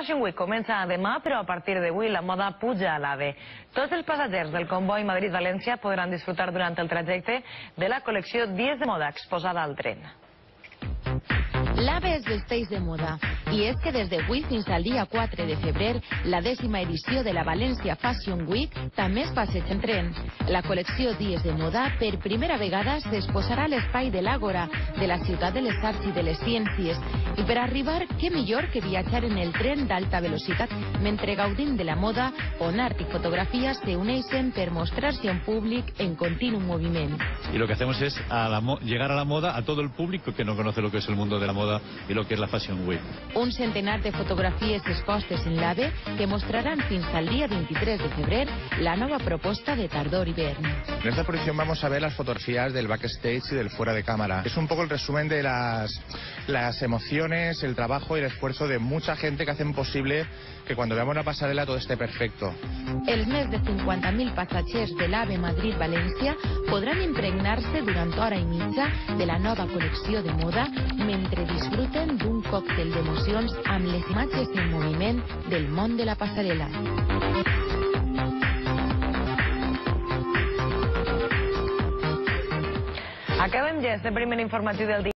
Fashion Week comença demà, però a partir d'avui la moda puja a l'AVE. Tots els passatgers del comboi Madrid-València podran disfrutar durant el trajecte de la col·lecció Dies de Moda exposada al tren. L'AVE es vesteix de moda, i és que des d'avui fins al dia 4 de febrer, la 10ª edició de la València Fashion Week també es passeja en tren. La col·lecció Dies de Moda per primera vegada s'exposarà a l'espai de l'Àgora, de la ciutat de les arts i de les ciències. I per arribar, què millor que viatjar en el tren d'alta velocitat mentre gaudim de la moda, on art i fotografia se uneixen per mostrar-se a un públic en continu moviment. Y lo que hacemos es llegar a la moda a todo el público que no conoce lo que es el mundo de la moda y lo que es la Fashion Week. Un centenar de fotografies expostes en l'AVE que mostraran fins al día 23 de febrer la nova proposta de tardor-hivern. En esta exposición vamos a ver las fotografías del backstage y del fuera de cámara. Es un poco el resumen de las emociones, el trabajo y el esfuerzo de mucha gente que hacen posible que cuando veamos la pasarela todo esté perfecto. Els més de 50.000 passatgers de l'AVE Madrid-València podran impregnar-se durant hora i mitja de la nova col·lecció de moda mentre disfruten d'un còctel d'emocions amb les imatges en moviment del món de la passarel·la. Acabem ja este primer informatiu del dia.